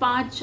5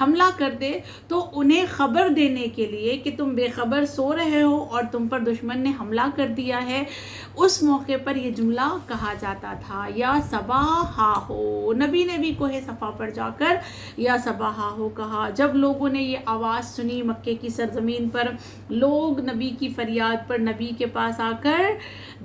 حملہ کر دے تو انہیں خبر دینے کے لیے کہ تم بے خبر سو رہے ہو اور تم پر دشمن نے حملہ کر دیا ہے، اس موقع پر یہ جملہ کہا جاتا تھا یا صباحا ہو۔ نبی نے بھی کوہ صفا پر جا کر یا صباحا ہو کہا۔ جب لوگوں نے یہ آواز سنی مکے کی سرزمین پر، لوگ نبی کی فریاد پر نبی کے پاس آ کر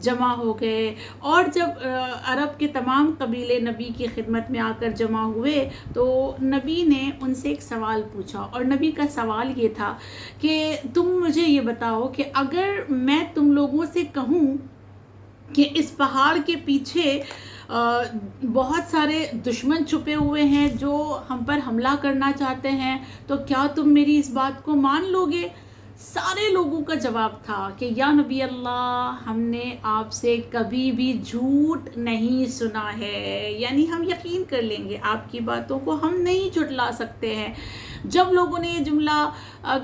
جمع ہو گئے، اور جب عرب کے تمام قبیلے نبی کی خدمت میں آ کر جمع ہوئے تو نبی نے ان سے ایک سوال پوچھا، اور نبی کا سوال یہ تھا کہ تم مجھے یہ بتاؤ کہ اگر میں تم لوگوں سے کہوں کہ اس پہاڑ کے پیچھے بہت سارے دشمن چھپے ہوئے ہیں جو ہم پر حملہ کرنا چاہتے ہیں، تو کیا تم میری اس بات کو مان لو گے؟ سارے لوگوں کا جواب تھا کہ یا نبی اللہ، ہم نے آپ سے کبھی بھی جھوٹ نہیں سنا ہے، یعنی ہم یقین کر لیں گے، آپ کی باتوں کو ہم نہیں جھٹلا سکتے ہیں۔ جب لوگوں نے یہ جملہ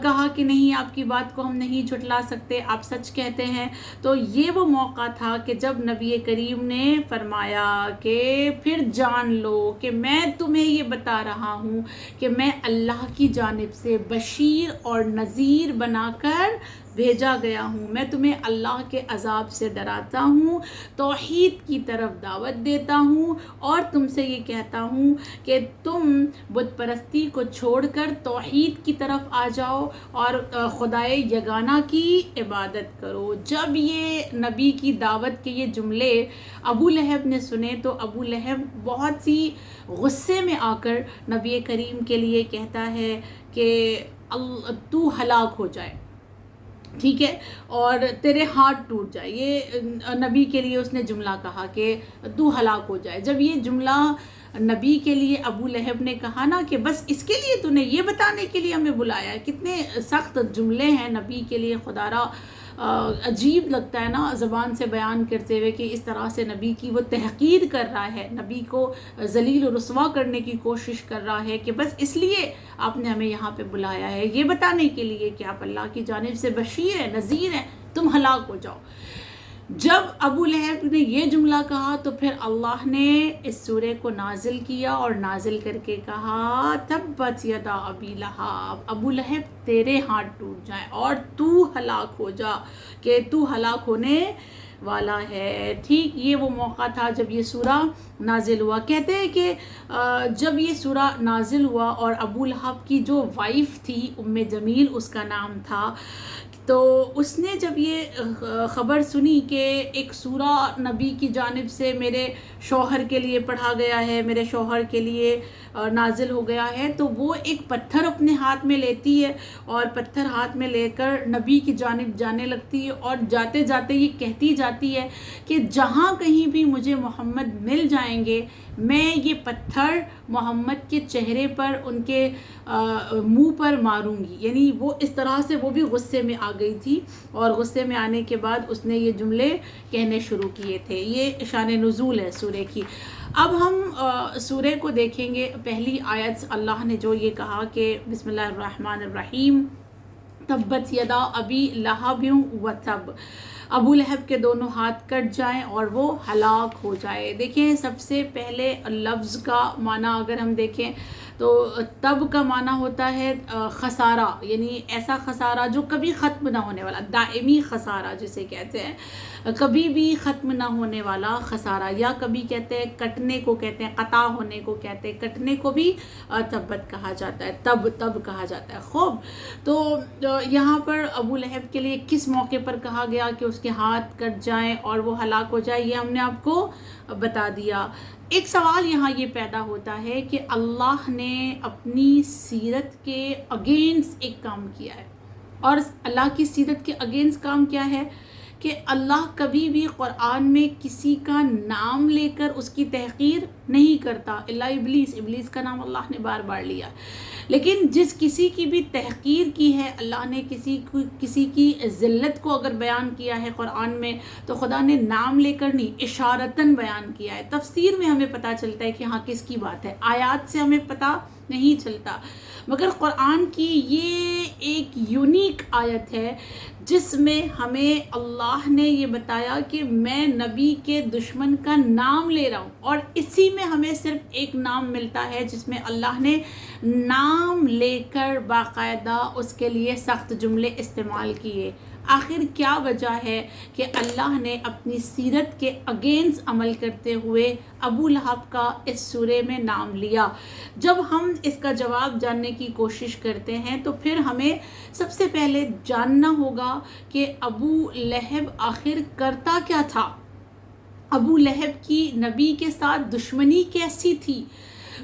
کہا کہ نہیں، آپ کی بات کو ہم نہیں جھٹلا سکتے، آپ سچ کہتے ہیں، تو یہ وہ موقع تھا کہ جب نبی کریم نے فرمایا کہ پھر جان لو کہ میں تمہیں یہ بتا رہا ہوں کہ میں اللہ کی جانب سے بشیر اور نذیر بنا کر بھیجا گیا ہوں، میں تمہیں اللہ کے عذاب سے ڈراتا ہوں، توحید کی طرف دعوت دیتا ہوں، اور تم سے یہ کہتا ہوں کہ تم بت پرستی کو چھوڑ کر توحید کی طرف آ جاؤ اور خدائے یگانہ کی عبادت کرو۔ جب یہ نبی کی دعوت کے یہ جملے ابو لہب نے سنے تو ابو لہب بہت سی غصے میں آ کر نبی کریم کے لیے کہتا ہے کہ تو ہلاک ہو جائے، ٹھیک ہے، اور تیرے ہاتھ ٹوٹ جائے۔ یہ نبی کے لیے اس نے جملہ کہا کہ تو ہلاک ہو جائے۔ جب یہ جملہ نبی کے لیے ابو لہب نے کہا نا کہ بس اس کے لیے تو نے یہ بتانے کے لیے ہمیں بلایا ہے، کتنے سخت جملے ہیں نبی کے لیے، خدا را عجیب لگتا ہے نا زبان سے بیان کرتے ہوئے کہ اس طرح سے نبی کی وہ تحقیر کر رہا ہے، نبی کو ذلیل و رسوا کرنے کی کوشش کر رہا ہے کہ بس اس لیے آپ نے ہمیں یہاں پہ بلایا ہے، یہ بتانے کے لیے کہ آپ اللہ کی جانب سے بشیر ہیں، نذیر ہیں، تم ہلاک ہو جاؤ۔ جب ابو لہب نے یہ جملہ کہا تو پھر اللہ نے اس سورہ کو نازل کیا، اور نازل کر کے کہا تبت یدا ابی لہب، ابو لہب تیرے ہاتھ ٹوٹ جائیں اور تو ہلاک ہو جا، کہ تو ہلاک ہونے والا ہے۔ ٹھیک یہ وہ موقع تھا جب یہ سورہ نازل ہوا۔ کہتے ہیں کہ جب یہ سورہ نازل ہوا اور ابو لہب کی جو وائف تھی ام جمیل اس کا نام تھا، تو اس نے جب یہ خبر سنی کہ ایک سورہ نبی کی جانب سے میرے شوہر کے لیے پڑھا گیا ہے، میرے شوہر کے لیے نازل ہو گیا ہے، تو وہ ایک پتھر اپنے ہاتھ میں لیتی ہے اور پتھر ہاتھ میں لے کر نبی کی جانب جانے لگتی ہے، اور جاتے جاتے یہ کہتی جاتی ہے کہ جہاں کہیں بھی مجھے محمد مل جائیں گے، میں یہ پتھر محمد کے چہرے پر، ان کے منہ پر ماروں گی۔ یعنی وہ اس طرح سے وہ بھی غصے میں آ گئی تھی، اور غصے میں آنے کے بعد اس نے یہ جملے کہنے شروع کیے تھے۔ یہ شان نزول ہے سورہ کی۔ اب ہم سورہ کو دیکھیں گے۔ پہلی آیت اللہ نے جو یہ کہا کہ بسم اللہ الرحمن الرحیم، تبت یدا ابی لہب و تب، ابو لہب کے دونوں ہاتھ کٹ جائیں اور وہ ہلاک ہو جائے۔ دیکھیں سب سے پہلے لفظ کا معنی اگر ہم دیکھیں تو تب کا معنی ہوتا ہے خسارہ، یعنی ایسا خسارہ جو کبھی ختم نہ ہونے والا، دائمی خسارہ جسے کہتے ہیں، کبھی بھی ختم نہ ہونے والا خسارہ، یا کبھی کہتے ہیں کٹنے کو کہتے ہیں، قطع ہونے کو کہتے ہیں، کٹنے کو بھی تبت کہا جاتا ہے، تب کہا جاتا ہے۔ خوب، تو یہاں پر ابو لہب کے لیے کس موقع پر کہا گیا کہ اس کے ہاتھ کٹ جائیں اور وہ ہلاک ہو جائے، یہ ہم نے آپ کو بتا دیا۔ ایک سوال یہاں یہ پیدا ہوتا ہے کہ اللہ نے اپنی سیرت کے اگینسٹ ایک کام کیا ہے، اور اللہ کی سیرت کے اگینسٹ کام کیا ہے کہ اللہ کبھی بھی قرآن میں کسی کا نام لے کر اس کی تحقیر نہیں کرتا، الا ابلیس کا نام اللہ نے بار بار لیا، لیکن جس کسی کی بھی تحقیر کی ہے، اللہ نے کسی کی ذلت کو اگر بیان کیا ہے قرآن میں، تو خدا نے نام لے کر نہیں، اشارتاً بیان کیا ہے۔ تفسیر میں ہمیں پتہ چلتا ہے کہ ہاں کس کی بات ہے، آیات سے ہمیں پتہ نہیں چلتا، مگر قرآن کی یہ ایک یونیک آیت ہے جس میں ہمیں اللہ نے یہ بتایا کہ میں نبی کے دشمن کا نام لے رہا ہوں، اور اسی میں ہمیں صرف ایک نام ملتا ہے جس میں اللہ نے نام لے کر باقاعدہ اس کے لیے سخت جملے استعمال کیے. آخر کیا وجہ ہے کہ اللہ نے اپنی سیرت کے اگینسٹ عمل کرتے ہوئے ابو لہب کا اس سورے میں نام لیا؟ جب ہم اس کا جواب جاننے کی کوشش کرتے ہیں تو پھر ہمیں سب سے پہلے جاننا ہوگا کہ ابو لہب آخر کرتا کیا تھا. ابو لہب کی نبی کے ساتھ دشمنی کیسی تھی،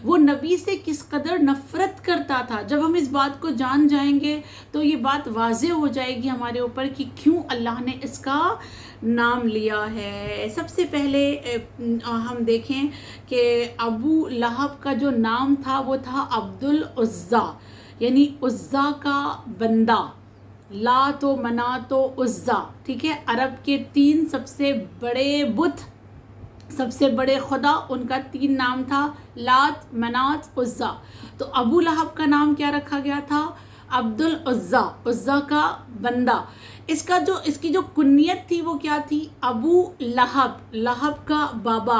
وہ نبی سے کس قدر نفرت کرتا تھا. جب ہم اس بات کو جان جائیں گے تو یہ بات واضح ہو جائے گی ہمارے اوپر کہ کیوں اللہ نے اس کا نام لیا ہے. سب سے پہلے ہم دیکھیں کہ ابو لہب کا جو نام تھا وہ تھا عبد العزیٰ، یعنی عزیٰ کا بندہ. لات و منات و عزیٰ، ٹھیک ہے، عرب کے 3 سب سے بڑے بت، سب سے بڑے خدا، ان کا 3 نام تھا، لات، منات، عزیٰ. تو ابو لہب کا نام کیا رکھا گیا تھا؟ عبد العزیٰ، عزیٰ کا بندہ. اس کی جو کنیت تھی وہ کیا تھی؟ ابو لہب، لہب کا بابا.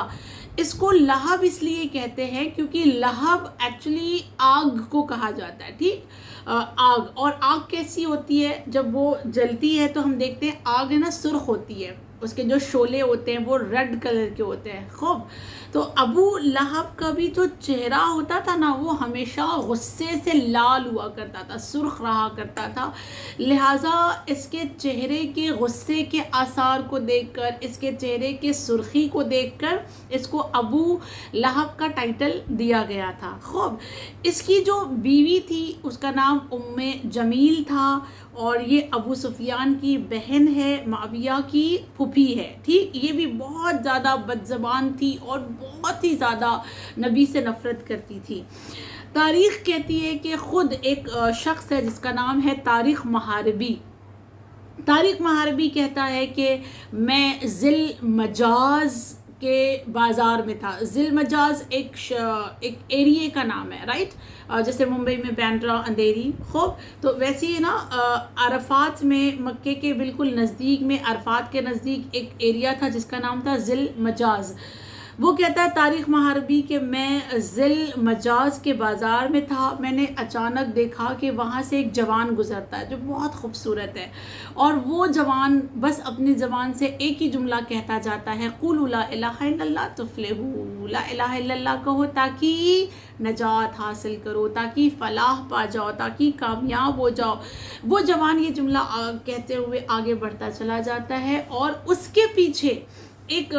اس کو لہب اس لیے کہتے ہیں کیونکہ لہب ایکچولی آگ کو کہا جاتا ہے. ٹھیک، آگ. اور آگ کیسی ہوتی ہے؟ جب وہ جلتی ہے تو ہم دیکھتے ہیں آگ ہے نا سرخ ہوتی ہے، اس کے جو شعلے ہوتے ہیں وہ ریڈ کلر کے ہوتے ہیں. خوب. تو ابو لہب کا بھی جو چہرہ ہوتا تھا نا وہ ہمیشہ غصے سے لال ہوا کرتا تھا، سرخ رہا کرتا تھا. لہٰذا اس کے چہرے کے غصے کے آثار کو دیکھ کر، اس کے چہرے کے سرخی کو دیکھ کر اس کو ابو لہب کا ٹائٹل دیا گیا تھا. خوب. اس کی جو بیوی تھی اس کا نام ام جمیل تھا، اور یہ ابو سفیان کی بہن ہے، معاویہ کی پھوپھی ہے. ٹھیک، یہ بھی بہت زیادہ بد زبان تھی اور بہت ہی زیادہ نبی سے نفرت کرتی تھی. تاریخ کہتی ہے کہ خود ایک شخص ہے جس کا نام ہے تاریخ محاربی. تاریخ محاربی کہتا ہے کہ میں ذی المجاز کے بازار میں تھا. ذی المجاز ایک ایریے کا نام ہے، رائٹ، جیسے ممبئی میں بینڈرا، اندھیری. خوب. تو ویسے ہی نا عرفات میں، مکے کے بالکل نزدیک میں، عرفات کے نزدیک ایک ایریا تھا جس کا نام تھا ذی المجاز. وہ کہتا ہے تاریخ محاربی کہ میں ذی المجاز کے بازار میں تھا. میں نے اچانک دیکھا کہ وہاں سے ایک جوان گزرتا ہے جو بہت خوبصورت ہے، اور وہ جوان بس اپنی زبان سے ایک ہی جملہ کہتا جاتا ہے، قولوا لا الہ الا اللہ تفلحوا. لا الہ الا اللہ کہو تاکہ نجات حاصل کرو، تاکہ فلاح پا جاؤ، تاکہ کامیاب ہو جاؤ. وہ جوان یہ جملہ کہتے ہوئے آگے بڑھتا چلا جاتا ہے، اور اس کے پیچھے ایک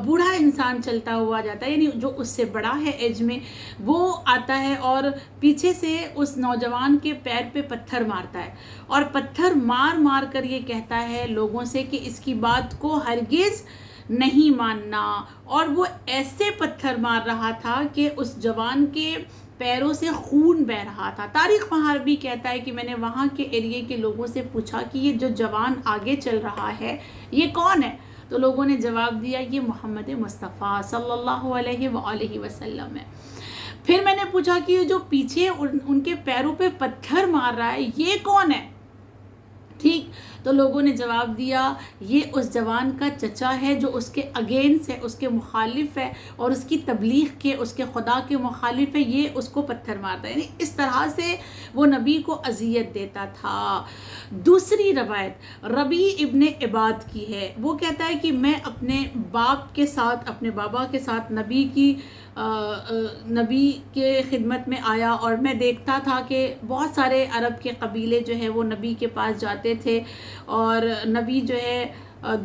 بوڑھا انسان چلتا ہوا جاتا ہے، یعنی جو اس سے بڑا ہے ایج میں، وہ آتا ہے اور پیچھے سے اس نوجوان کے پیر پہ پتھر مارتا ہے، اور پتھر مار مار کر یہ کہتا ہے لوگوں سے کہ اس کی بات کو ہرگز نہیں ماننا. اور وہ ایسے پتھر مار رہا تھا کہ اس جوان کے پیروں سے خون بہہ رہا تھا. تاریخ محاربی کہتا ہے کہ میں نے وہاں کے ایریے کے لوگوں سے پوچھا کہ یہ جو جوان آگے چل رہا ہے یہ کون ہے؟ تو لوگوں نے جواب دیا یہ محمد مصطفیٰ صلی اللہ علیہ وآلہ وسلم ہے. پھر میں نے پوچھا کہ یہ جو پیچھے ان کے پیروں پہ پتھر مار رہا ہے یہ کون ہے؟ ٹھیک. تو لوگوں نے جواب دیا یہ اس جوان کا چچا ہے جو اس کے اگینسٹ ہے، اس کے مخالف ہے، اور اس کی تبلیغ کے، اس کے خدا کے مخالف ہے، یہ اس کو پتھر مارتا ہے. یعنی اس طرح سے وہ نبی کو اذیت دیتا تھا. دوسری روایت ربیع ابن عباد کی ہے. وہ کہتا ہے کہ میں اپنے باپ کے ساتھ، اپنے بابا کے ساتھ نبی کے خدمت میں آیا، اور میں دیکھتا تھا کہ بہت سارے عرب کے قبیلے جو ہے وہ نبی کے پاس جاتے تھے، اور نبی جو ہے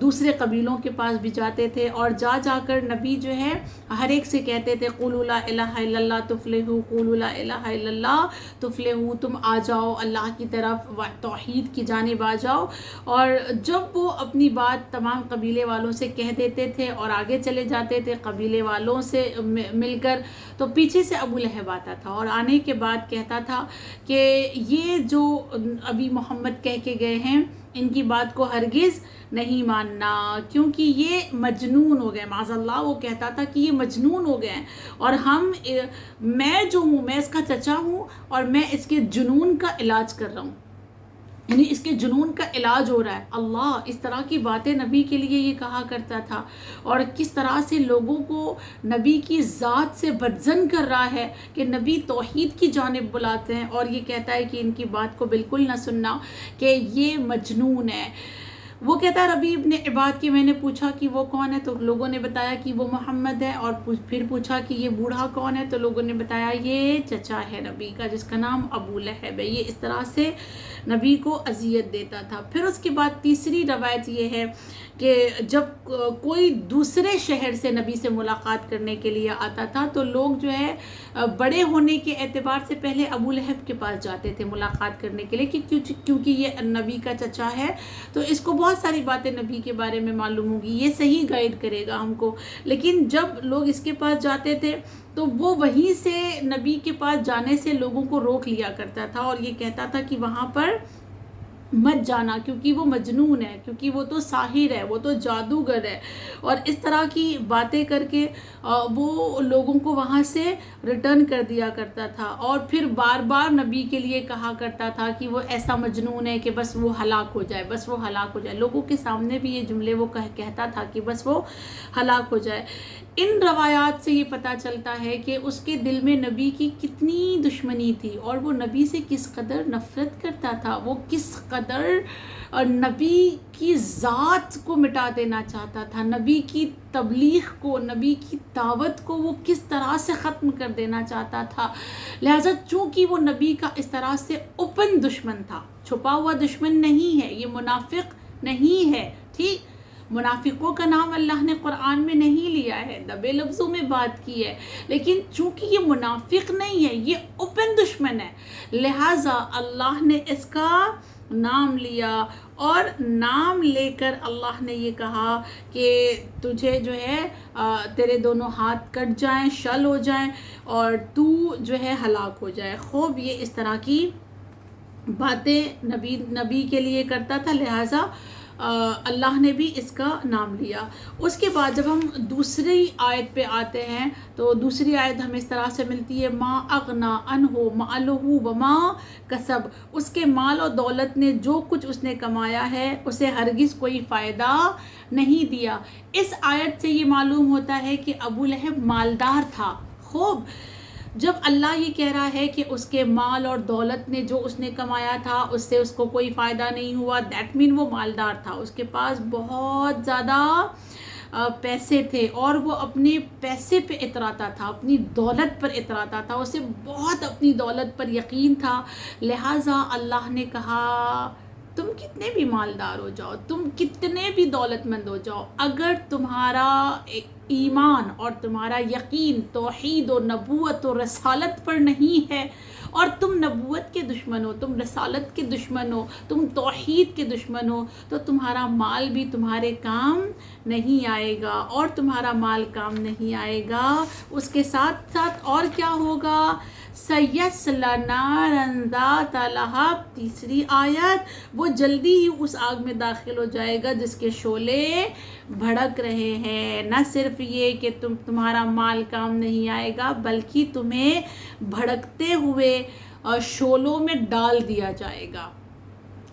دوسرے قبیلوں کے پاس بھی جاتے تھے، اور جا جا کر نبی جو ہے ہر ایک سے کہتے تھے قولوا لا الہ الا اللہ تفلحوا، قولوا لا الہ الا اللہ تفلحوا، تم آ جاؤ اللہ کی طرف، توحید کی جانب آ جاؤ. اور جب وہ اپنی بات تمام قبیلے والوں سے کہہ دیتے تھے اور آگے چلے جاتے تھے قبیلے والوں سے مل کر، تو پیچھے سے ابو لہب آتا تھا اور آنے کے بعد کہتا تھا کہ یہ جو ابھی محمد کہہ کے گئے ہیں ان کی بات کو ہرگز نہیں ماننا، کیونکہ یہ مجنون ہو گئے. معاذ اللہ وہ کہتا تھا کہ یہ مجنون ہو گئے ہیں، اور میں جو ہوں، میں اس کا چچا ہوں، اور میں اس کے جنون کا علاج کر رہا ہوں. یعنی اس کے جنون کا علاج ہو رہا ہے۔ اللہ اس طرح کی باتیں نبی کے لیے یہ کہا کرتا تھا، اور کس طرح سے لوگوں کو نبی کی ذات سے بدظن کر رہا ہے کہ نبی توحید کی جانب بلاتے ہیں، اور یہ کہتا ہے کہ ان کی بات کو بالکل نہ سننا کہ یہ مجنون ہے۔ وہ کہتا ہے ربیع ابن عباد کی میں نے پوچھا کہ وہ کون ہے، تو لوگوں نے بتایا کہ وہ محمد ہے، اور پھر پوچھا کہ یہ بوڑھا کون ہے، تو لوگوں نے بتایا یہ چچا ہے نبی کا جس کا نام ابو لہب ہے۔ یہ اس طرح سے نبی کو اذیت دیتا تھا۔ پھر اس کے بعد تیسری روایت یہ ہے کہ جب کوئی دوسرے شہر سے نبی سے ملاقات کرنے کے لیے آتا تھا تو لوگ جو ہے بڑے ہونے کے اعتبار سے پہلے ابو لہب کے پاس جاتے تھے ملاقات کرنے کے لیے، کیونکہ یہ نبی کا چچا ہے تو اس کو بہت ساری باتیں نبی کے بارے میں معلوم ہوگی، یہ صحیح گائیڈ کرے گا ہم کو۔ لیکن جب لوگ اس کے پاس جاتے تھے تو وہ وہیں سے نبی کے پاس جانے سے لوگوں کو روک لیا کرتا تھا، اور یہ کہتا تھا کہ وہاں پر مت جانا کیونکہ وہ مجنون ہے، کیونکہ وہ تو ساحر ہے، وہ تو جادوگر ہے، اور اس طرح کی باتیں کر کے وہ لوگوں کو وہاں سے ریٹرن کر دیا کرتا تھا، اور پھر بار بار نبی کے لیے کہا کرتا تھا کہ وہ ایسا مجنون ہے کہ بس وہ ہلاک ہو جائے، بس وہ ہلاک ہو جائے۔ لوگوں کے سامنے بھی یہ جملے وہ کہتا تھا کہ بس وہ ہلاک ہو جائے۔ ان روایات سے یہ پتہ چلتا ہے کہ اس کے دل میں نبی کی کتنی دشمنی تھی، اور وہ نبی سے کس قدر نفرت کرتا تھا، وہ کس قدر نبی کی ذات کو مٹا دینا چاہتا تھا، نبی کی تبلیغ کو، نبی کی دعوت کو وہ کس طرح سے ختم کر دینا چاہتا تھا۔ لہٰذا چونکہ وہ نبی کا اس طرح سے اوپن دشمن تھا، چھپا ہوا دشمن نہیں ہے، یہ منافق نہیں ہے، ٹھیک، منافقوں کا نام اللہ نے قرآن میں نہیں لیا ہے، دبے لفظوں میں بات کی ہے، لیکن چونکہ یہ منافق نہیں ہے، یہ اوپن دشمن ہے، لہٰذا اللہ نے اس کا نام لیا، اور نام لے کر اللہ نے یہ کہا کہ تجھے جو ہے تیرے دونوں ہاتھ کٹ جائیں، شل ہو جائیں، اور تو جو ہے ہلاک ہو جائے۔ خوب یہ اس طرح کی باتیں نبی کے لیے کرتا تھا، لہٰذا اللہ نے بھی اس کا نام لیا۔ اس کے بعد جب ہم دوسری آیت پہ آتے ہیں تو دوسری آیت ہمیں اس طرح سے ملتی ہے، ما اغنا عنہ مالہ وما کسب، اس کے مال اور دولت نے جو کچھ اس نے کمایا ہے اسے ہرگز کوئی فائدہ نہیں دیا۔ اس آیت سے یہ معلوم ہوتا ہے کہ ابو لہب مالدار تھا۔ خوب، جب اللہ یہ کہہ رہا ہے کہ اس کے مال اور دولت نے جو اس نے کمایا تھا اس سے اس کو کوئی فائدہ نہیں ہوا، دیٹ مین وہ مالدار تھا، اس کے پاس بہت زیادہ پیسے تھے، اور وہ اپنے پیسے پہ اتراتا تھا، اپنی دولت پر اتراتا تھا، اسے بہت اپنی دولت پر یقین تھا۔ لہٰذا اللہ نے کہا تم کتنے بھی مالدار ہو جاؤ، تم کتنے بھی دولت مند ہو جاؤ، اگر تمہارا ایمان اور تمہارا یقین توحید و نبوت و رسالت پر نہیں ہے، اور تم نبوت کے دشمن ہو، تم رسالت کے دشمن ہو، تم توحید کے دشمن ہو، تو تمہارا مال بھی تمہارے کام نہیں آئے گا، اور تمہارا مال کام نہیں آئے گا۔ اس کے ساتھ ساتھ اور کیا ہوگا؟ سَيَصْلَىٰ نَارًا ذَاتَ لَهَبٍ، تیسری آیت، وہ جلدی ہی اس آگ میں داخل ہو جائے گا جس کے شعلے بھڑک رہے ہیں۔ نہ صرف یہ کہ تمہارا مال کام نہیں آئے گا، بلکہ تمہیں بھڑکتے ہوئے شعلوں میں ڈال دیا جائے گا۔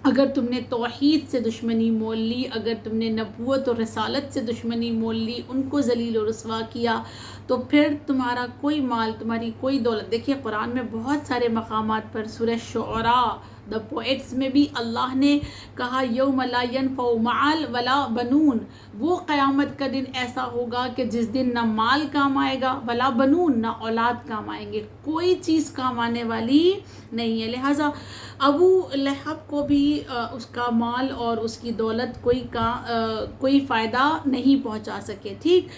اگر تم نے توحید سے دشمنی مول لی، اگر تم نے نبوت اور رسالت سے دشمنی مول لی، ان کو ذلیل و رسوا کیا، تو پھر تمہارا کوئی مال، تمہاری کوئی دولت، دیکھیے قرآن میں بہت سارے مقامات پر، سورہ شعراء دا پوئٹس میں بھی اللہ نے کہا یوم لا ینفع مال ولا بنون، وہ قیامت کا دن ایسا ہوگا کہ جس دن نہ مال کام آئے گا ولا بنون، نہ اولاد کام آئیں گے، کوئی چیز کام آنے والی نہیں ہے۔ لہٰذا ابو لہب کو بھی اس کا مال اور اس کی دولت کوئی فائدہ نہیں پہنچا سکے، ٹھیک۔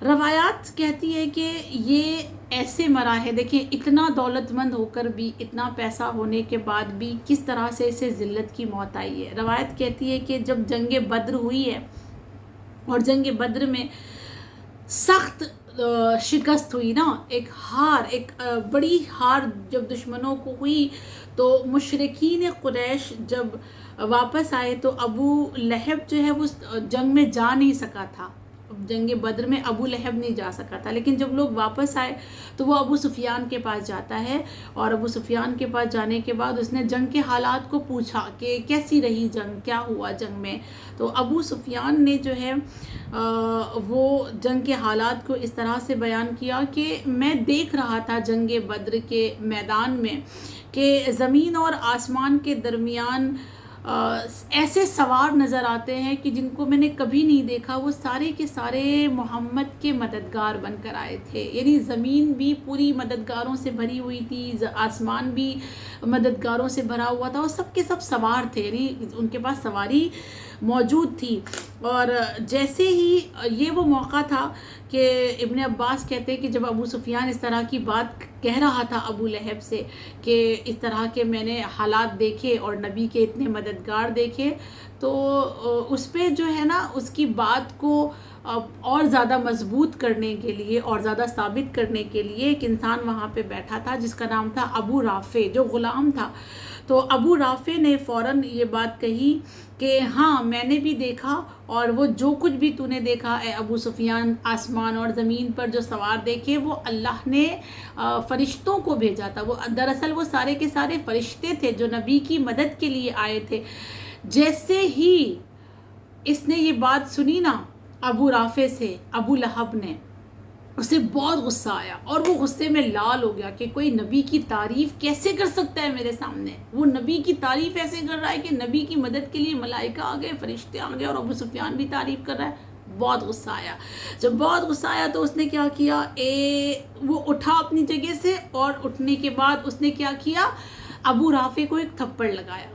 روایات کہتی ہے کہ یہ ایسے مرا ہے، دیکھیں اتنا دولت مند ہو کر بھی، اتنا پیسہ ہونے کے بعد بھی کس طرح سے اسے ذلت کی موت آئی ہے۔ روایت کہتی ہے کہ جب جنگ بدر ہوئی ہے، اور جنگ بدر میں سخت شکست ہوئی نا، ایک بڑی ہار جب دشمنوں کو ہوئی، تو مشرکین قریش جب واپس آئے تو ابو لہب جو ہے وہ جنگ میں جا نہیں سکا تھا، جنگ بدر میں ابو لہب نہیں جا سکا تھا، لیکن جب لوگ واپس آئے تو وہ ابو سفیان کے پاس جاتا ہے، اور ابو سفیان کے پاس جانے کے بعد اس نے جنگ کے حالات کو پوچھا کہ کیسی رہی جنگ، کیا ہوا جنگ میں. تو ابو سفیان نے جو ہے وہ جنگ کے حالات کو اس طرح سے بیان کیا کہ میں دیکھ رہا تھا جنگ بدر کے میدان میں کہ زمین اور آسمان کے درمیان ایسے سوار نظر آتے ہیں کہ جن کو میں نے کبھی نہیں دیکھا. وہ سارے کے سارے محمد کے مددگار بن کر آئے تھے، یعنی زمین بھی پوری مددگاروں سے بھری ہوئی تھی، آسمان بھی مددگاروں سے بھرا ہوا تھا، اور سب کے سب سوار تھے، یعنی ان کے پاس سواری موجود تھی. اور جیسے ہی یہ وہ موقع تھا کہ ابن عباس کہتے ہیں کہ جب ابو سفیان اس طرح کی بات کہہ رہا تھا ابو لہب سے کہ اس طرح کے میں نے حالات دیکھے اور نبی کے اتنے مددگار دیکھے، تو اس پہ جو ہے نا اس کی بات کو اور زیادہ مضبوط کرنے کے لیے اور زیادہ ثابت کرنے کے لیے ایک انسان وہاں پہ بیٹھا تھا جس کا نام تھا ابو رافع، جو غلام تھا. تو ابو رافع نے فوراً یہ بات کہی کہ ہاں میں نے بھی دیکھا، اور وہ جو کچھ بھی تو نے دیکھا اے ابو سفیان، آسمان اور زمین پر جو سوار دیکھے وہ اللہ نے فرشتوں کو بھیجا تھا. وہ دراصل وہ سارے کے سارے فرشتے تھے جو نبی کی مدد کے لیے آئے تھے. جیسے ہی اس نے یہ بات سنی نا ابو رافع سے، ابو لہب نے، اسے بہت غصہ آیا اور وہ غصے میں لال ہو گیا کہ کوئی نبی کی تعریف کیسے کر سکتا ہے میرے سامنے. وہ نبی کی تعریف ایسے کر رہا ہے کہ نبی کی مدد کے لیے ملائکہ آ گئے، فرشتے آ گئے، اور ابو سفیان بھی تعریف کر رہا ہے. بہت غصہ آیا. جب بہت غصہ آیا تو اس نے کیا کیا، وہ اٹھا اپنی جگہ سے، اور اٹھنے کے بعد اس نے کیا کیا، ابو رافع کو ایک تھپڑ لگایا.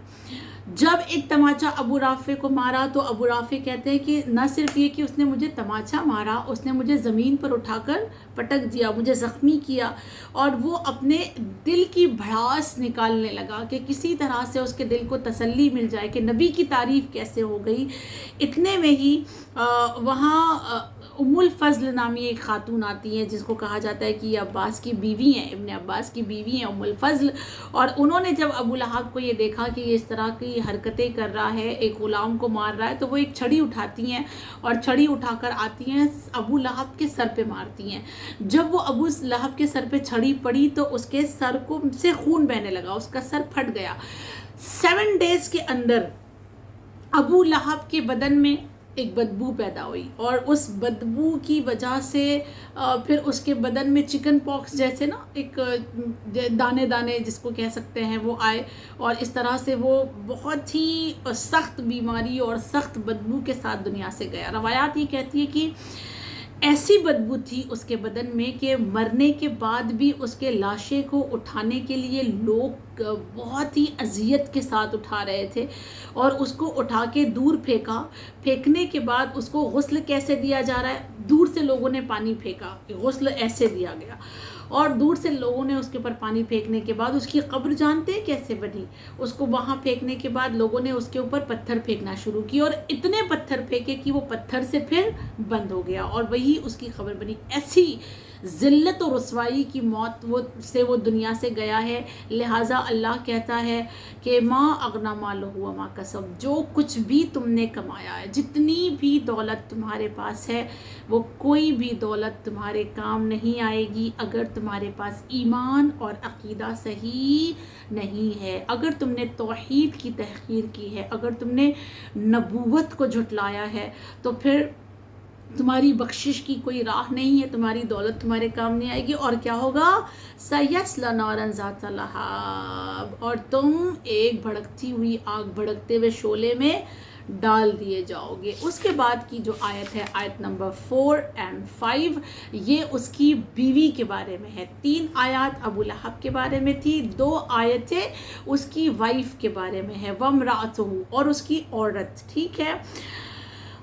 جب ایک تماچا ابو رافع کو مارا تو ابو رافع کہتے ہیں کہ نہ صرف یہ کہ اس نے مجھے تماچا مارا، اس نے مجھے زمین پر اٹھا کر پٹک دیا، مجھے زخمی کیا، اور وہ اپنے دل کی بھڑاس نکالنے لگا کہ کسی طرح سے اس کے دل کو تسلی مل جائے کہ نبی کی تعریف کیسے ہو گئی. اتنے میں ہی وہاں ام الفضل نامی ایک خاتون آتی ہیں جس کو کہا جاتا ہے کہ یہ عباس کی بیوی ہیں، ابن عباس کی بیوی ہیں ام الفضل. اور انہوں نے جب ابو لہب کو یہ دیکھا کہ یہ اس طرح کی حرکتیں کر رہا ہے، ایک غلام کو مار رہا ہے، تو وہ ایک چھڑی اٹھاتی ہیں اور چھڑی اٹھا کر آتی ہیں، ابو لہب کے سر پہ مارتی ہیں. جب وہ ابو لہب کے سر پہ چھڑی پڑی تو اس کے سر کو سے خون بہنے لگا، اس کا سر پھٹ گیا. 7 days کے اندر ابو لہب کے بدن میں ایک بدبو پیدا ہوئی، اور اس بدبو کی وجہ سے پھر اس کے بدن میں چکن پاکس جیسے نا ایک دانے دانے جس کو کہہ سکتے ہیں وہ آئے، اور اس طرح سے وہ بہت ہی سخت بیماری اور سخت بدبو کے ساتھ دنیا سے گیا. روایات یہ کہتی ہے کہ ایسی بدبو تھی اس کے بدن میں کہ مرنے کے بعد بھی اس کے لاشے کو اٹھانے کے لیے لوگ بہت ہی اذیت کے ساتھ اٹھا رہے تھے، اور اس کو اٹھا کے دور پھینکا. پھینکنے کے بعد اس کو غسل کیسے دیا جا رہا ہے، دور سے لوگوں نے پانی پھینکا، غسل ایسے دیا گیا، اور دور سے لوگوں نے اس کے اوپر پانی پھینکنے کے بعد اس کی قبر جانتے ہیں کیسے بنی، اس کو وہاں پھینکنے کے بعد لوگوں نے اس کے اوپر پتھر پھینکنا شروع کی، اور اتنے پتھر پھینکے کہ وہ پتھر سے پھر بند ہو گیا، اور وہی اس کی قبر بنی. ایسی ذلت و رسوائی کی موت وہ دنیا سے گیا ہے. لہٰذا اللہ کہتا ہے کہ ما اغنی مالہ وما کسب، جو کچھ بھی تم نے کمایا ہے، جتنی بھی دولت تمہارے پاس ہے، وہ کوئی بھی دولت تمہارے کام نہیں آئے گی اگر تمہارے پاس ایمان اور عقیدہ صحیح نہیں ہے، اگر تم نے توحید کی تحقیر کی ہے، اگر تم نے نبوت کو جھٹلایا ہے، تو پھر تمہاری بخشش کی کوئی راہ نہیں ہے، تمہاری دولت تمہارے کام نہیں آئے گی. اور کیا ہوگا، سَيَصْلَىٰ نَارًا ذَاتَ لَهَبٍ، اور تم ایک بھڑکتی ہوئی آگ، بھڑکتے ہوئے شعلے میں ڈال دیے جاؤ گے. اس کے بعد کی جو آیت ہے، آیت نمبر 4 اور 5، یہ اس کی بیوی کے بارے میں ہے. 3 آیات ابو لہب کے بارے میں تھی، 2 آیتیں اس کی وائف کے بارے میں ہے، وَامْرَأَتُهُ، اور اس کی عورت. ٹھیک ہے،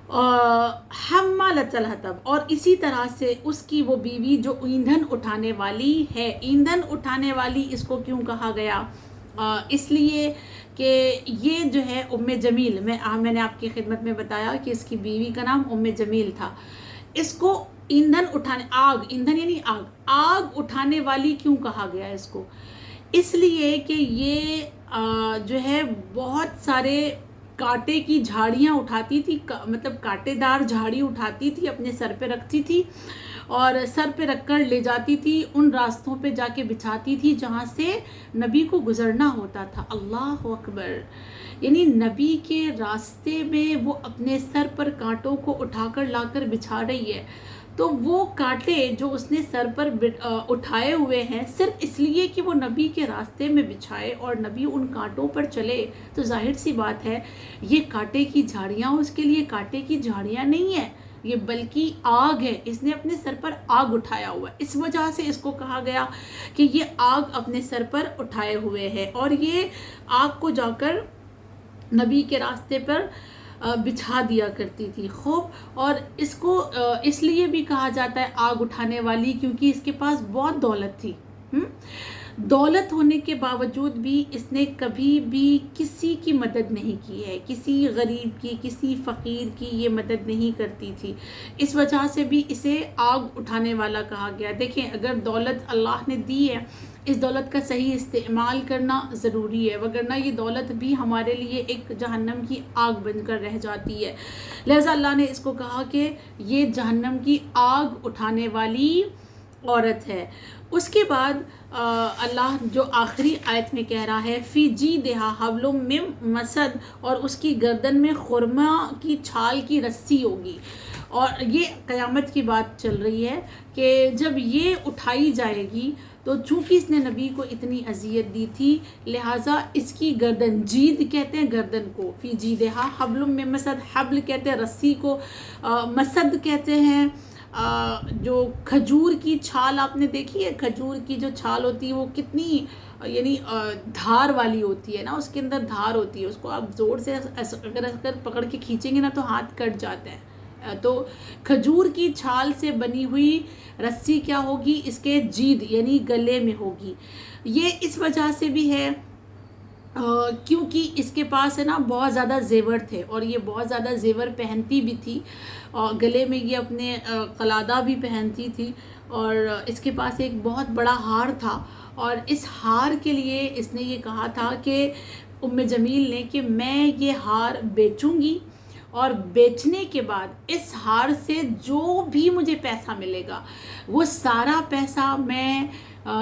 حمالۃ الحطب، اور اسی طرح سے اس کی وہ بیوی جو ایندھن اٹھانے والی ہے. ایندھن اٹھانے والی اس کو کیوں کہا گیا، اس لیے کہ یہ جو ہے ام جمیل، میں نے آپ کی خدمت میں بتایا کہ اس کی بیوی کا نام ام جمیل تھا. اس کو ایندھن اٹھانے، ایندھن یعنی آگ اٹھانے والی کیوں کہا گیا اس کو، اس لیے کہ یہ جو ہے بہت سارے کانٹے کی جھاڑیاں اٹھاتی تھی، مطلب کانٹے دار جھاڑی اٹھاتی تھی، اپنے سر پہ رکھتی تھی اور سر پہ رکھ کر لے جاتی تھی، ان راستوں پہ جا کے بچھاتی تھی جہاں سے نبی کو گزرنا ہوتا تھا۔ اللہ اکبر! یعنی نبی کے راستے میں وہ اپنے سر پر کانٹوں کو اٹھا کر لا کر بچھا رہی ہے، تو وہ کانٹے جو اس نے سر پر اٹھائے ہوئے ہیں صرف اس لیے کہ وہ نبی کے راستے میں بچھائے اور نبی ان کانٹوں پر چلے، تو ظاہر سی بات ہے یہ کانٹے کی جھاڑیاں اس کے لیے کانٹے کی جھاڑیاں نہیں ہیں، یہ بلکہ آگ ہے، اس نے اپنے سر پر آگ اٹھایا ہوا ہے، اس وجہ سے اس کو کہا گیا کہ یہ آگ اپنے سر پر اٹھائے ہوئے ہے، اور یہ آگ کو جا کر نبی کے راستے پر بچھا دیا کرتی تھی خوب۔ اور اس کو اس لیے بھی کہا جاتا ہے آگ اٹھانے والی، کیونکہ اس کے پاس بہت دولت تھی۔ دولت ہونے کے باوجود بھی اس نے کبھی بھی کسی کی مدد نہیں کی ہے، کسی غریب کی، کسی فقیر کی یہ مدد نہیں کرتی تھی، اس وجہ سے بھی اسے آگ اٹھانے والا کہا گیا۔ دیکھیں اگر دولت اللہ نے دی ہے، اس دولت کا صحیح استعمال کرنا ضروری ہے، وگرنہ یہ دولت بھی ہمارے لیے ایک جہنم کی آگ بن کر رہ جاتی ہے۔ لہٰذا اللہ نے اس کو کہا کہ یہ جہنم کی آگ اٹھانے والی عورت ہے۔ اس کے بعد اللہ جو آخری آیت میں کہہ رہا ہے فی جیدہا حبل من مسد، اور اس کی گردن میں خرما کی چھال کی رسی ہوگی، اور یہ قیامت کی بات چل رہی ہے کہ جب یہ اٹھائی جائے گی تو چونکہ اس نے نبی کو اتنی اذیت دی تھی، لہٰذا اس کی گردن، جید کہتے ہیں گردن کو، فی جیدہا حبل من مسد، حبل کہتے ہیں رسی کو، مسد کہتے ہیں جو کھجور کی چھال آپ نے دیکھی ہے، کھجور کی جو چھال ہوتی ہے وہ کتنی یعنی دھار والی ہوتی ہے نا، اس کے اندر دھار ہوتی ہے، اس کو آپ زور سے اگر پکڑ کے کھینچیں گے نا تو ہاتھ کٹ جاتا ہے۔ تو کھجور کی چھال سے بنی ہوئی رسی کیا ہوگی، اس کے جید یعنی گلے میں ہوگی۔ یہ اس وجہ سے بھی ہے کیونکہ اس کے پاس ہے نا بہت زیادہ زیور تھے، اور یہ بہت زیادہ زیور پہنتی بھی تھی، اور گلے میں یہ اپنے قلادہ بھی پہنتی تھی، اور اس کے پاس ایک بہت بڑا ہار تھا، اور اس ہار کے لیے اس نے یہ کہا تھا کہ ام جمیل نے کہ میں یہ ہار بیچوں گی، اور بیچنے کے بعد اس ہار سے جو بھی مجھے پیسہ ملے گا وہ سارا پیسہ میں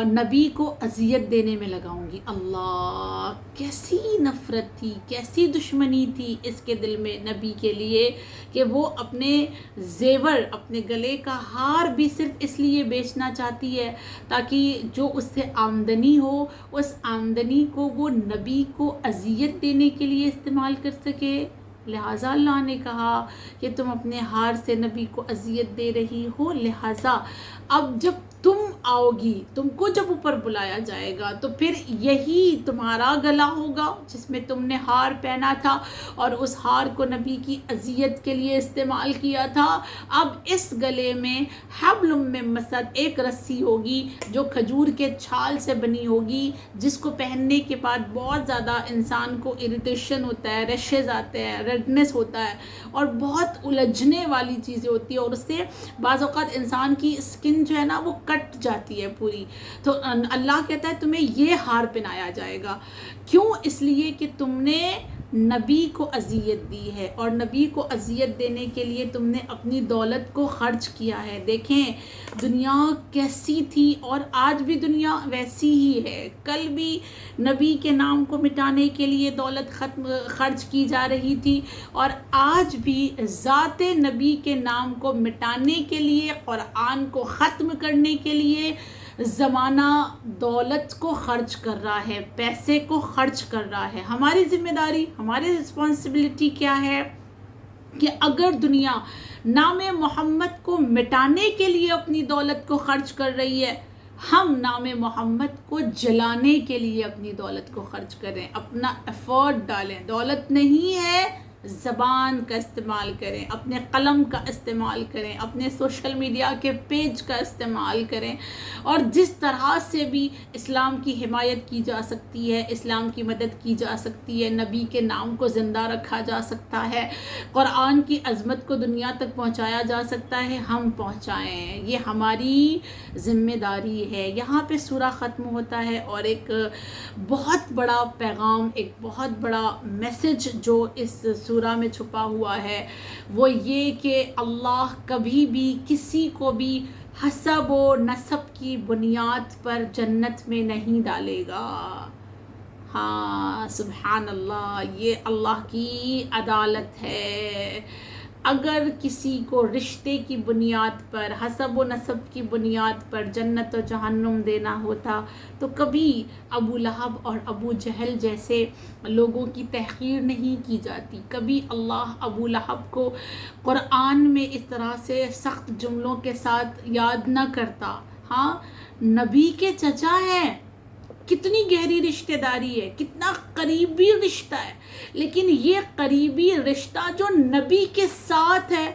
نبی کو اذیت دینے میں لگاؤں گی۔ اللہ، کیسی نفرت تھی، کیسی دشمنی تھی اس کے دل میں نبی کے لیے کہ وہ اپنے زیور، اپنے گلے کا ہار بھی صرف اس لیے بیچنا چاہتی ہے تاکہ جو اس سے آمدنی ہو اس آمدنی کو وہ نبی کو اذیت دینے کے لیے استعمال کر سکے۔ لہٰذا اللہ نے کہا کہ تم اپنے ہار سے نبی کو اذیت دے رہی ہو، لہٰذا اب جب تم آؤ گی، تم کو جب اوپر بلایا جائے گا تو پھر یہی تمہارا گلا ہوگا جس میں تم نے ہار پہنا تھا اور اس ہار کو نبی کی اذیت کے لیے استعمال کیا تھا۔ اب اس گلے میں حبل من مسد، ایک رسی ہوگی جو کھجور کے چھال سے بنی ہوگی، جس کو پہننے کے بعد بہت زیادہ انسان کو اریٹیشن ہوتا ہے، ریشز آتے ہیں، ریڈنس ہوتا ہے، اور بہت الجھنے والی چیزیں ہوتی ہیں، اور اس سے بعض اوقات انسان کی اسکن جو ہے نا وہ کٹ جاتی ہے پوری۔ تو اللہ کہتا ہے تمہیں یہ ہار پہنایا جائے گا، کیوں؟ اس لیے کہ تم نے نبی کو اذیت دی ہے، اور نبی کو اذیت دینے کے لیے تم نے اپنی دولت کو خرچ کیا ہے۔ دیکھیں دنیا کیسی تھی، اور آج بھی دنیا ویسی ہی ہے۔ کل بھی نبی کے نام کو مٹانے کے لیے دولت خرچ کی جا رہی تھی، اور آج بھی ذات نبی کے نام کو مٹانے کے لیے، قرآن کو ختم کرنے کے لیے زمانہ دولت کو خرچ کر رہا ہے، پیسے کو خرچ کر رہا ہے۔ ہماری ذمہ داری، ہماری رسپانسبلٹی کیا ہے کہ اگر دنیا نام محمد کو مٹانے کے لیے اپنی دولت کو خرچ کر رہی ہے، ہم نام محمد کو جلانے کے لیے اپنی دولت کو خرچ کریں، اپنا ایفرٹ ڈالیں۔ دولت نہیں ہے زبان کا استعمال کریں، اپنے قلم کا استعمال کریں، اپنے سوشل میڈیا کے پیج کا استعمال کریں، اور جس طرح سے بھی اسلام کی حمایت کی جا سکتی ہے، اسلام کی مدد کی جا سکتی ہے، نبی کے نام کو زندہ رکھا جا سکتا ہے، قرآن کی عظمت کو دنیا تک پہنچایا جا سکتا ہے، ہم پہنچائیں، یہ ہماری ذمہ داری ہے۔ یہاں پہ سورہ ختم ہوتا ہے اور ایک بہت بڑا پیغام، ایک بہت بڑا میسج جو اس سورہ میں چھپا ہوا ہے وہ یہ کہ اللہ کبھی بھی کسی کو بھی حسب و نسب کی بنیاد پر جنت میں نہیں ڈالے گا۔ ہاں سبحان اللہ، یہ اللہ کی عدالت ہے۔ اگر کسی کو رشتے کی بنیاد پر، حسب و نسب کی بنیاد پر جنت و جہنم دینا ہوتا تو کبھی ابو لہب اور ابو جہل جیسے لوگوں کی تحقیر نہیں کی جاتی، کبھی اللہ ابو لہب کو قرآن میں اس طرح سے سخت جملوں کے ساتھ یاد نہ کرتا۔ ہاں نبی کے چچا ہیں، کتنی گہری رشتہ داری ہے، کتنا قریبی رشتہ ہے، لیکن یہ قریبی رشتہ جو نبی کے ساتھ ہے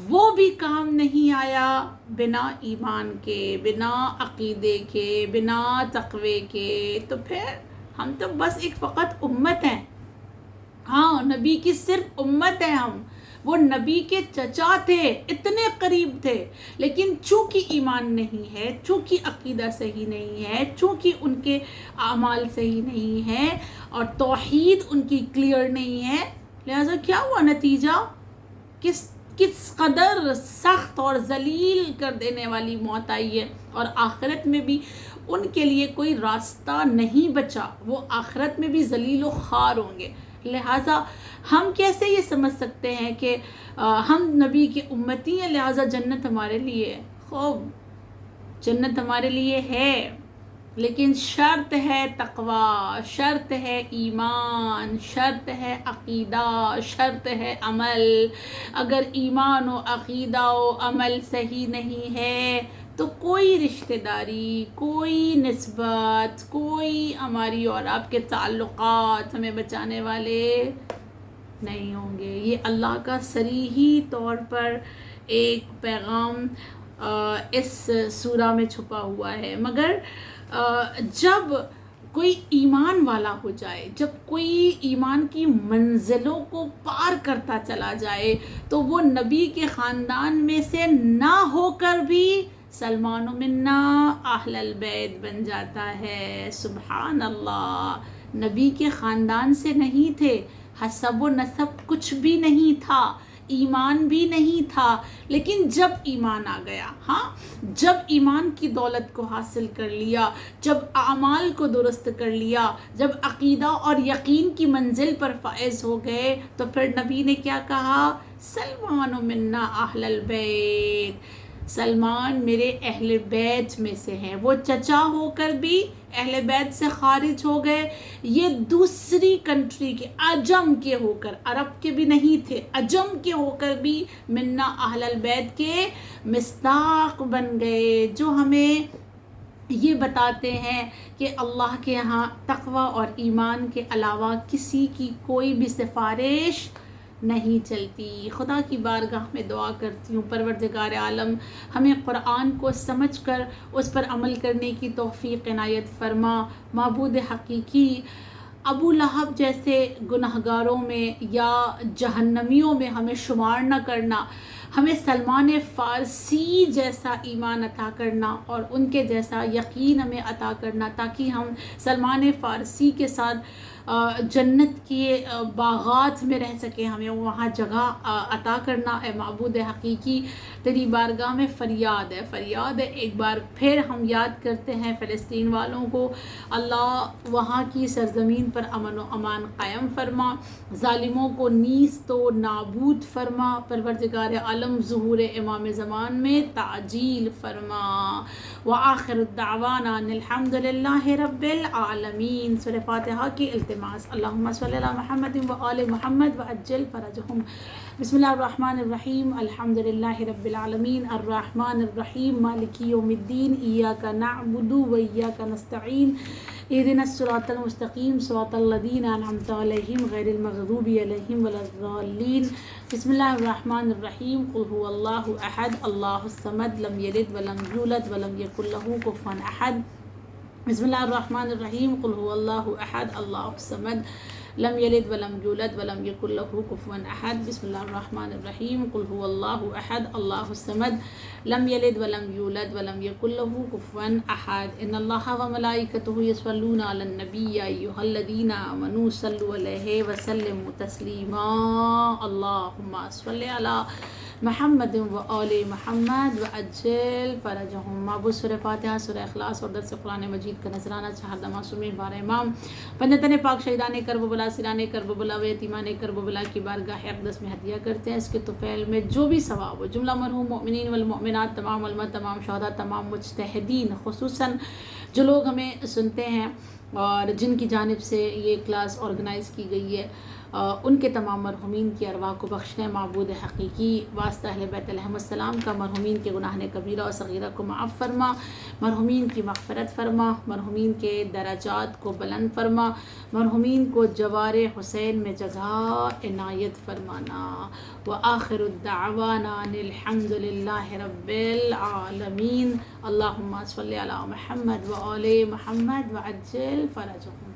وہ بھی کام نہیں آیا بنا ایمان کے، بنا عقیدے کے، بنا تقوی کے۔ تو پھر ہم تو بس ایک فقط امت ہیں، ہاں نبی کی صرف امت ہے ہم۔ وہ نبی کے چچا تھے، اتنے قریب تھے، لیکن چونکہ ایمان نہیں ہے، چونکہ عقیدہ صحیح نہیں ہے، چونکہ ان کے اعمال صحیح نہیں ہے اور توحید ان کی کلیئر نہیں ہے، لہٰذا کیا ہوا نتیجہ؟ کس قدر سخت اور ذلیل کر دینے والی موت آئی ہے، اور آخرت میں بھی ان کے لیے کوئی راستہ نہیں بچا، وہ آخرت میں بھی ذلیل و خوار ہوں گے۔ لہٰذا ہم کیسے یہ سمجھ سکتے ہیں کہ ہم نبی کے امتی ہیں لہٰذا جنت ہمارے لیے ہے؟ خوب جنت ہمارے لیے ہے، لیکن شرط ہے تقوی، شرط ہے ایمان، شرط ہے عقیدہ، شرط ہے عمل۔ اگر ایمان و عقیدہ و عمل صحیح نہیں ہے تو کوئی رشتہ داری، کوئی نسبت، کوئی ہماری اور آپ کے تعلقات ہمیں بچانے والے نہیں ہوں گے۔ یہ اللہ کا صریحی طور پر ایک پیغام اس سورہ میں چھپا ہوا ہے۔ مگر جب کوئی ایمان والا ہو جائے، جب کوئی ایمان کی منزلوں کو پار کرتا چلا جائے تو وہ نبی کے خاندان میں سے نہ ہو کر بھی سلمان منا اہل البیت بن جاتا ہے۔ سبحان اللہ، نبی کے خاندان سے نہیں تھے، حسب و نسب کچھ بھی نہیں تھا، ایمان بھی نہیں تھا، لیکن جب ایمان آ گیا، ہاں جب ایمان کی دولت کو حاصل کر لیا، جب اعمال کو درست کر لیا، جب عقیدہ اور یقین کی منزل پر فائز ہو گئے تو پھر نبی نے کیا کہا؟ سلمان منا اہل البیت، سلمان میرے اہل بیت میں سے ہیں۔ وہ چچا ہو کر بھی اہل بیت سے خارج ہو گئے، یہ دوسری کنٹری کے عجم کے ہو کر، عرب کے بھی نہیں تھے، عجم کے ہو کر بھی منا اہل البیت کے مصداق بن گئے، جو ہمیں یہ بتاتے ہیں کہ اللہ کے ہاں تقوی اور ایمان کے علاوہ کسی کی کوئی بھی سفارش نہیں چلتی۔ خدا کی بارگاہ میں دعا کرتی ہوں پروردگار عالم ہمیں قرآن کو سمجھ کر اس پر عمل کرنے کی توفیق عنایت فرما۔ معبود حقیقی ابو لہب جیسے گناہگاروں میں یا جہنمیوں میں ہمیں شمار نہ کرنا، ہمیں سلمان فارسی جیسا ایمان عطا کرنا اور ان کے جیسا یقین ہمیں عطا کرنا، تاکہ ہم سلمان فارسی کے ساتھ جنت کے باغات میں رہ سکیں، ہمیں وہاں جگہ عطا کرنا۔ اے معبود حقیقی تیری بارگاہ میں فریاد ہے، فریاد ہے، ایک بار پھر ہم یاد کرتے ہیں فلسطین والوں کو، اللہ وہاں کی سرزمین پر امن و امان قائم فرما، ظالموں کو نیست و نابود فرما، پروردگار عالم ظہور امام زمان میں تعجیل فرما۔ وآخر الدعوانا ان الحمد للہ رب العالمین۔ سورہ فاتحہ کی التماس، اللہم صلی علی محمد و آل محمد وعجل فرجہم۔ بسم اللہ الرحمن الرحیم، الحمد للہ رب العالمین، الرحمن الرحیم، مالک یوم الدین، ایاک نعبد و ایاک نستعین، اهدنا الصراط المستقيم صراط الذين أنعمت عليهم غير المغضوب عليهم ولا الضالين. بسم الله الرحمن الرحيم. قل هو الله أحد الله الصمد لم يلد ولم يولد ولم يكن له كفوا أحد. بسم الله الرحمن الرحيم. قل هو الله أحد الله الصمد لم يلد ولم يولد ولم يكن له كفوا أحد. بسم الله الرحمن الرحيم. قل هو الله أحد الله الصمد لم يلد ولم يولد ولم يكن له كفوا أحد. إن الله وملائكته يصلون على النبي يا أيها الذين آمنوا صلوا عليه وسلموا تسليما. اللهم صل على محمد و آل محمد و اجل فرجهم. معبود سورہ فاتحہ، سورہ اخلاص اور درس قرآن مجید کا نذرانہ شہادہ معصومین بار امام پنجتن پاک شہیدان کرب و بلا سران کرب و بلا و یتیمان کرب و بلا کی بارگاہ اقدس میں ہدیہ کرتے ہیں. اس کے طفیل میں جو بھی ثواب ہو جملہ مرحوم مؤمنین والمؤمنات، تمام علماء، تمام شہداء، تمام مجتہدین، خصوصاً جو لوگ ہمیں سنتے ہیں اور جن کی جانب سے یہ کلاس آرگنائز کی گئی ہے، ان کے تمام مرحومین کی ارواح کو بخشیں. معبود حقیقی واسطہ اہل بیت علیہم السلام کا مرحومین کے گناہ کبیرہ اور صغیرہ کو معاف فرما، مرحومین کی مغفرت فرما، مرحومین کے درجات کو بلند فرما، مرحومین کو جوار حسین میں جگہ عنایت فرمانا. وآخر الدعوانا ان الحمد للہ رب العالمین. اللہم صلی علی محمد و آل محمد وعجل فرجهم.